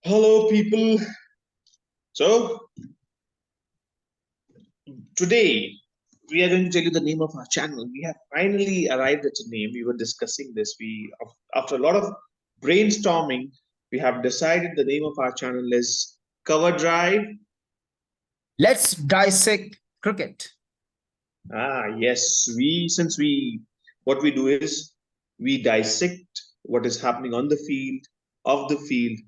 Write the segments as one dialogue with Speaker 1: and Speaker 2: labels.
Speaker 1: Hello, people. So, today we are going to tell you the name of our channel. We have finally arrived at a name. We were discussing this. After a lot of brainstorming, we have decided the name of our channel is Cover Drive.
Speaker 2: Let's dissect cricket.
Speaker 1: Yes. What we do is we dissect what is happening on the field, off the field.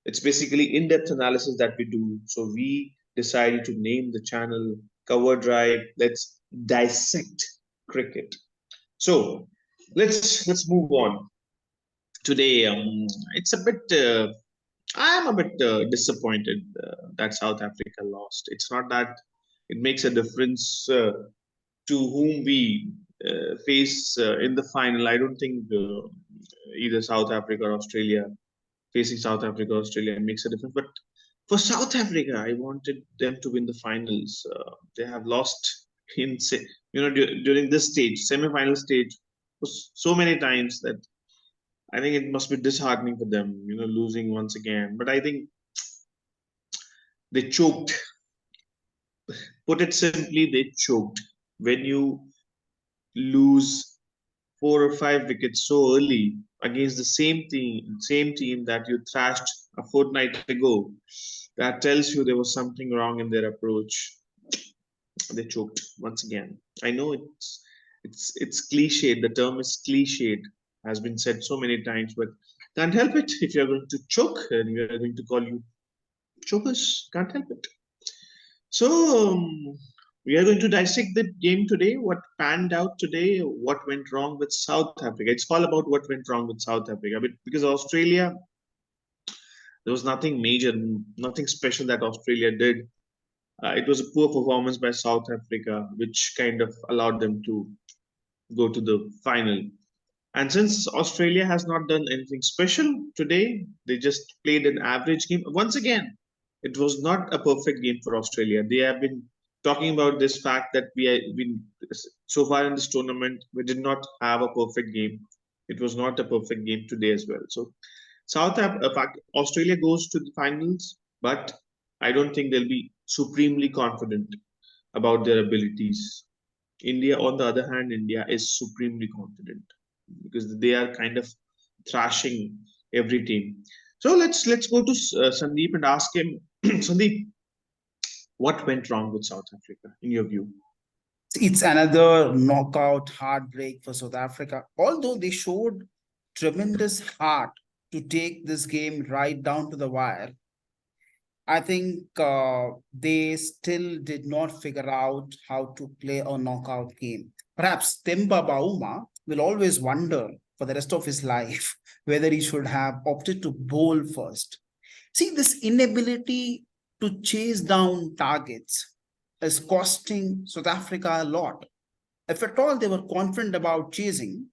Speaker 1: It's basically in-depth analysis that we do. So we decided to name the channel Cover Drive. Let's dissect cricket. So let's move on. Today, it's a bit. I'm a bit disappointed that South Africa lost. It's not that it makes a difference to whom we face in the final. I don't think either South Africa or Australia facing South Africa or Australia makes a difference. But for South Africa, I wanted them to win the finals. They have lost during this stage, semi-final stage, so many times that I think it must be disheartening for them, losing once again. But I think they choked. Put it simply, they choked. When you lose 4 or 5 wickets so early against the same team that you thrashed a fortnight ago, that tells you there was something wrong in their approach. They choked once again. I know it's cliched. The term is cliched, has been said so many times, but can't help it. If you're going to choke, and we are going to call you chokers, can't help it. So we are going to dissect the game today. What panned out today? What went wrong with South Africa? It's all about what went wrong with South Africa. Because Australia, there was nothing major, nothing special that Australia did. It was a poor performance by South Africa, which kind of allowed them to go to the final. And since Australia has not done anything special today, they just played an average game. Once again, it was not a perfect game for Australia. They have been talking about this fact that we have been so far in this tournament, we did not have a perfect game. It was not a perfect game today as well. So Australia goes to the finals, but I don't think they'll be supremely confident about their abilities. India, on the other hand, India is supremely confident because they are kind of thrashing every team. So let's go to Sandeep and ask him, Sandeep, what went wrong with South Africa in your view?
Speaker 2: It's another knockout heartbreak for South Africa. Although they showed tremendous heart to take this game right down to the wire, I think they still did not figure out how to play a knockout game. Perhaps Temba Bauma will always wonder for the rest of his life whether he should have opted to bowl first. See, this inability to chase down targets is costing South Africa a lot. If at all they were confident about chasing,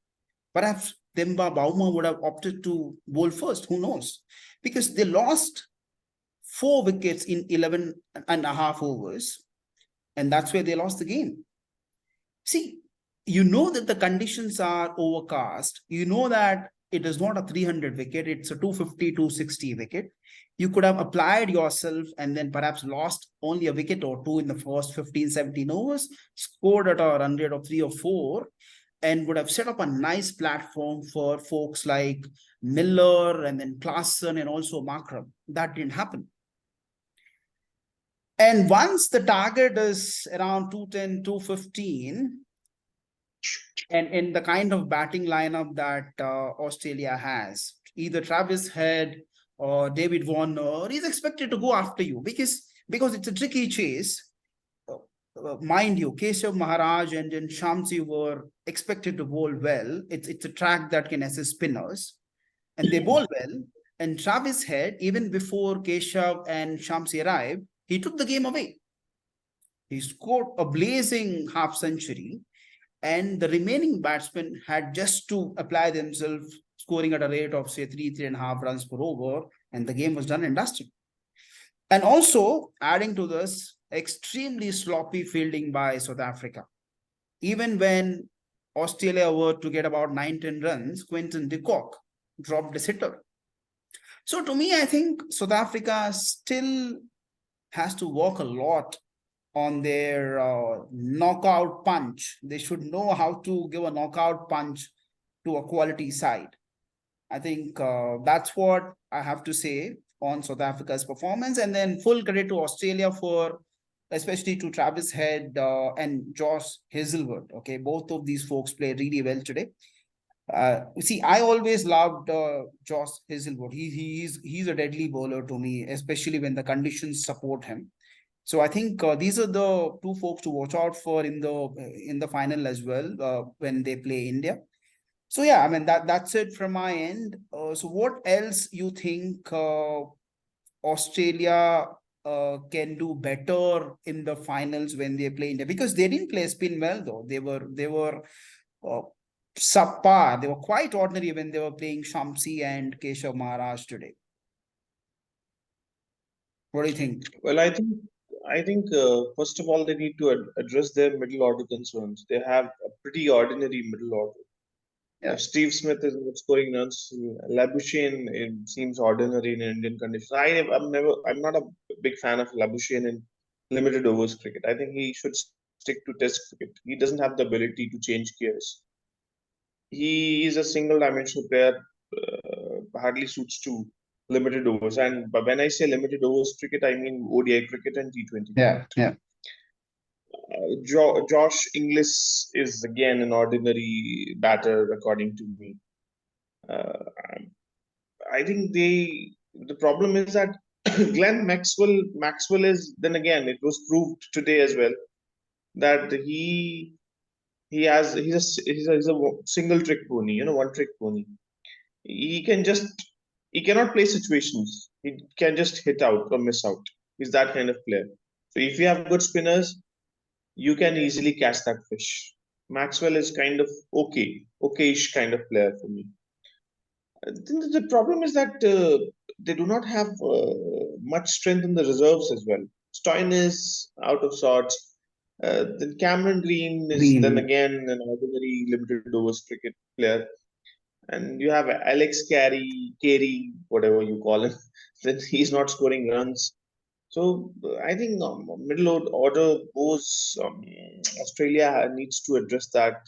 Speaker 2: perhaps Demba Bauma would have opted to bowl first. Who knows? Because they lost 4 wickets in 11 and a half overs, and that's where they lost the game. See, you know that the conditions are overcast. You know that it is not a 300 wicket, it's a 250, 260 wicket. You could have applied yourself and then perhaps lost only a wicket or two in the first 15, 17 overs, scored at a run rate of 3 or 4, and would have set up a nice platform for folks like Miller and then Klaasen and also Markram. That didn't happen. And once the target is around 210, 215, and in the kind of batting lineup that Australia has, either Travis Head or David Warner is expected to go after you because it's a tricky chase. Mind you, Keshav Maharaj and then Shamsi were expected to bowl well. It's a track that can assist spinners, and they bowl well. And Travis Head, even before Keshav and Shamsi arrived, he took the game away. He scored a blazing half century, and the remaining batsmen had just to apply themselves, scoring at a rate of say 3.5 runs per over, and the game was done and dusted. And also adding to this, extremely sloppy fielding by South Africa. Even when Australia were to get about 9-10 runs, Quinton de Kock dropped the hitter. So to me, I think South Africa still has to work a lot on their knockout punch. They should know how to give a knockout punch to a quality side. I think that's what I have to say on South Africa's performance. And then full credit to Australia for, especially to Travis Head and Josh Hazelwood. Okay, both of these folks played really well today. See, I always loved Josh Hazelwood. He's a deadly bowler to me, especially when the conditions support him. So I think these are the two folks to watch out for in the final as well when they play India. So yeah, I mean that's it from my end. So what else you think Australia can do better in the finals when they play India? Because they didn't play spin well though. They were uh, subpar. They were quite ordinary when they were playing Shamsi and Keshav Maharaj today. What do you think?
Speaker 1: Well, I think first of all they need to address their middle order concerns. They have a pretty ordinary middle order.
Speaker 2: Yeah.
Speaker 1: Steve Smith is not scoring runs. Labuschagne, it seems ordinary in Indian conditions. I'm not a big fan of Labuschagne in limited overs cricket. I think he should stick to test cricket. He doesn't have the ability to change gears. He is a single dimensional player, hardly suits to limited overs. And but when I say limited overs cricket, I mean ODI cricket and T20
Speaker 2: Yeah,
Speaker 1: cricket.
Speaker 2: yeah.
Speaker 1: Josh Inglis is again an ordinary batter, according to me. Uh, I think the problem is that Glenn Maxwell is, then again it was proved today as well that he's a single trick pony, one trick pony. He can just he cannot play situations. He can just hit out or miss out. He's that kind of player. So if you have good spinners, you can easily catch that fish. Maxwell is kind of okayish kind of player for me. The problem is that they do not have much strength in the reserves as well. Stoin is out of sorts. Then Cameron Green is then
Speaker 2: Green.
Speaker 1: again an ordinary limited overs cricket player. And you have Alex Carey, whatever you call him. Then he's not scoring runs. So I think middle order goes. Australia needs to address that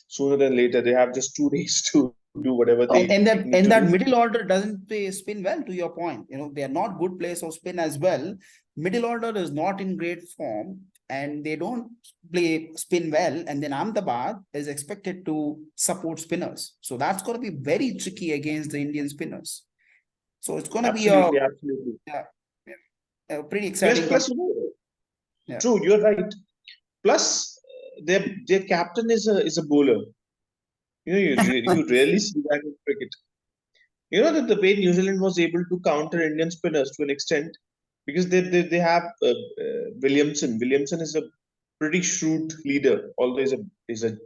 Speaker 1: sooner than later. They have just 2 days to do whatever they
Speaker 2: And
Speaker 1: need to
Speaker 2: that
Speaker 1: do.
Speaker 2: middle order doesn't play spin well, to your point. They are not good players of spin as well. Middle order is not in great form and they don't play spin well. And then Ahmedabad is expected to support spinners. So that's going to be very tricky against the Indian spinners. So it's going to be
Speaker 1: Absolutely, absolutely.
Speaker 2: a pretty
Speaker 1: Plus,
Speaker 2: exciting.
Speaker 1: plus,
Speaker 2: Yeah.
Speaker 1: true, you're right. Plus, their captain is a bowler. You rarely see that in cricket. You know that the way New Zealand was able to counter Indian spinners to an extent because they have Williamson. Williamson is a pretty shrewd leader. Although is a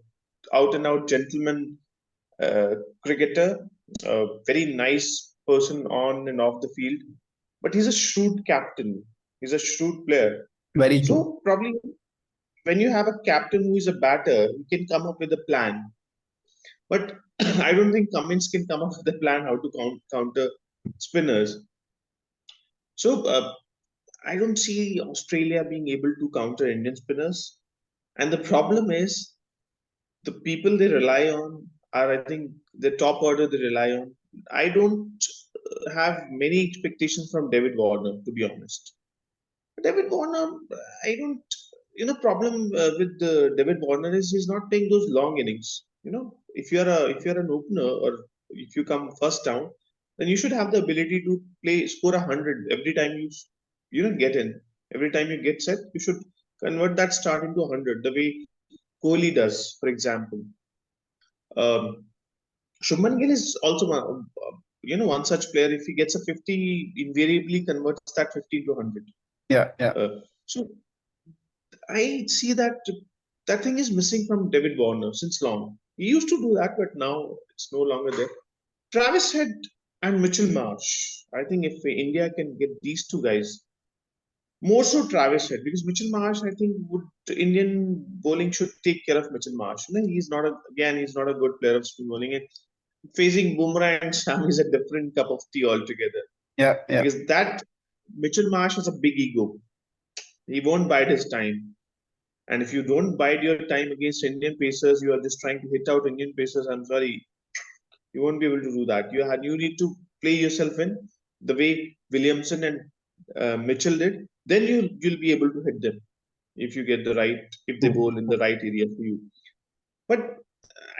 Speaker 1: out and out gentleman cricketer, a very nice person on and off the field. But he's a shrewd captain. He's a shrewd player.
Speaker 2: Very true.
Speaker 1: So probably when you have a captain who is a batter, he can come up with a plan. But I don't think Cummins can come up with a plan how to counter spinners. So I don't see Australia being able to counter Indian spinners. And the problem is the people they rely on are, I think, the top order they rely on. I don't have many expectations from David Warner, to be honest. David Warner, I don't. Problem with David Warner is he's not playing those long innings. If you're an opener or if you come first down, then you should have the ability to score 100 every time you get in. Every time you get set, you should convert that start into 100 the way Kohli does, for example. Um, Shubman Gill is also one such player. If he gets a 50, he invariably converts that 50 to 100.
Speaker 2: Yeah, yeah.
Speaker 1: So I see that thing is missing from David Warner since long. He used to do that, but now it's no longer there. Travis Head and Mitchell Marsh. I think if India can get these two guys, more so Travis Head, because Mitchell Marsh, I think, Indian bowling should take care of Mitchell Marsh. He's not he's not a good player of spin bowling. And facing Bumrah and Shami is a different cup of tea altogether.
Speaker 2: Yeah, yeah.
Speaker 1: Because that Mitchell Marsh has a big ego. He won't bide his time. And if you don't bide your time against Indian pacers, you are just trying to hit out Indian pacers. I'm sorry, you won't be able to do that. You need to play yourself in the way Williamson and Mitchell did. Then you'll be able to hit them if you get the right, if they bowl in the right area for you. But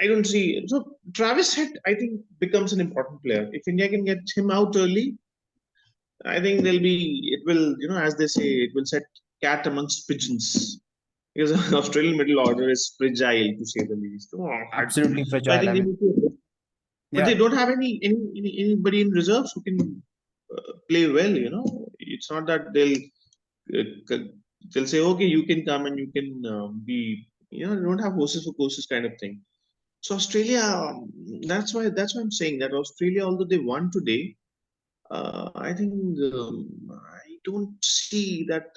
Speaker 1: I don't see. So Travis Head, I think, becomes an important player. If India can get him out early, I think it will, as they say, it will set cat amongst pigeons. Because Australian middle order is fragile to say the least.
Speaker 2: Absolutely
Speaker 1: So I
Speaker 2: fragile.
Speaker 1: think
Speaker 2: I
Speaker 1: they
Speaker 2: mean,
Speaker 1: need to, but they
Speaker 2: yeah,
Speaker 1: don't have anybody in reserves who can play well. It's not that they'll say, okay, you can come and you can be. They don't have horses for courses kind of thing. So Australia, that's why I'm saying that Australia, although they won today, I think I don't see that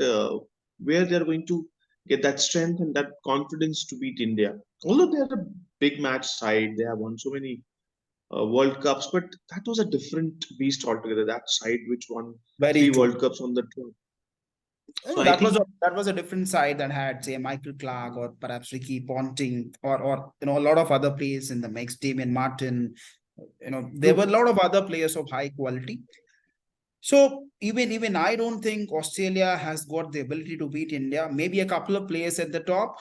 Speaker 1: where they're going to get that strength and that confidence to beat India. Although they are a big match side, they have won so many World Cups, but that was a different beast altogether. That side which won
Speaker 2: very
Speaker 1: three
Speaker 2: true.
Speaker 1: World Cups on the trot. So
Speaker 2: No,
Speaker 1: I
Speaker 2: that
Speaker 1: think
Speaker 2: was a different side that had, say, Michael Clark or perhaps Ricky Ponting or a lot of other players in the mix, Damien Martin. There were a
Speaker 1: true.
Speaker 2: lot of other players of high quality. So even I don't think Australia has got the ability to beat India. Maybe a couple of players at the top.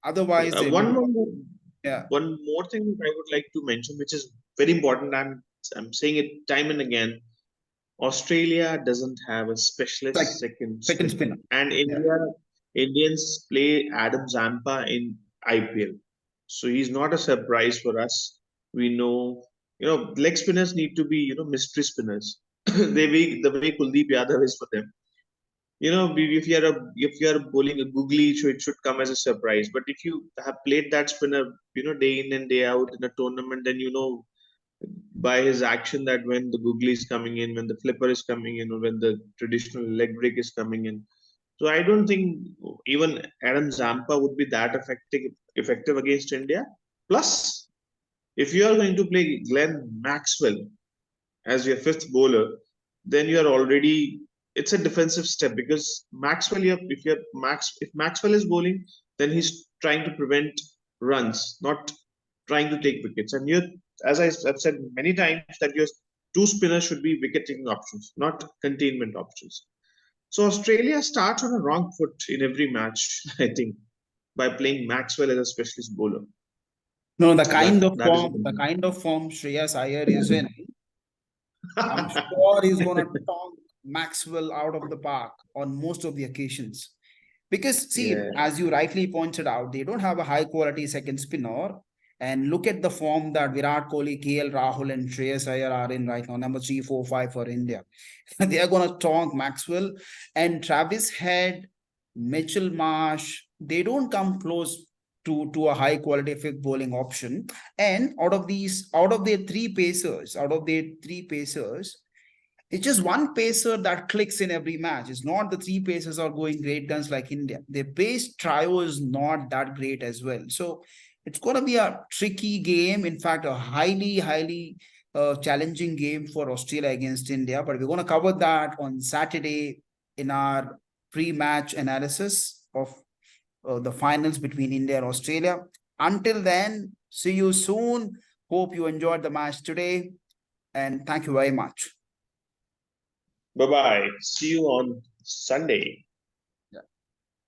Speaker 2: Otherwise, they
Speaker 1: One
Speaker 2: will.
Speaker 1: more
Speaker 2: Yeah,
Speaker 1: one more thing I would like to mention, which is very important. I'm saying it time and again. Australia doesn't have a
Speaker 2: like
Speaker 1: specialist second
Speaker 2: second
Speaker 1: spinner,
Speaker 2: spinner.
Speaker 1: and
Speaker 2: Yeah,
Speaker 1: Indians play Adam Zampa in IPL, so he's not a surprise for us. We know, leg spinners need to be, mystery spinners. The way Kuldeep Yadav is for them. If you are bowling a googly, so it should come as a surprise. But if you have played that spinner, day in and day out in a tournament, then by his action that when the googly is coming in, when the flipper is coming in, or when the traditional leg break is coming in. So I don't think even Adam Zampa would be that effective against India. Plus, if you are going to play Glenn Maxwell as your fifth bowler, then you are already it's a defensive step because if Maxwell is bowling, then he's trying to prevent runs, not trying to take wickets. And as I've said many times, that your two spinners should be wicket taking options, not containment options. So Australia starts on a wrong foot in every match, I think, by playing Maxwell as a specialist bowler.
Speaker 2: no,
Speaker 1: That is a
Speaker 2: the kind of form Shreyas Iyer is in, I'm sure he's gonna tonk Maxwell out of the park on most of the occasions. Because, see,
Speaker 1: yeah.
Speaker 2: as you rightly pointed out, they don't have a high quality second spinner. And look at the form that Virat Kohli, KL Rahul, and Shreyas Iyer are in right now, number 3, 4, 5 for India. They are going to tonk Maxwell and Travis Head, Mitchell Marsh. They don't come close to a high quality fifth bowling option. And out of their three pacers, it's just one pacer that clicks in every match. It's not the three pacers are going great guns like India. Their pace trio is not that great as well. So it's going to be a tricky game. In fact, a highly challenging game for Australia against India. But we're going to cover that on Saturday in our pre-match analysis of the finals between India and Australia. Until then, see you soon. Hope you enjoyed the match today. And thank you very much.
Speaker 1: Bye bye. See you on Sunday.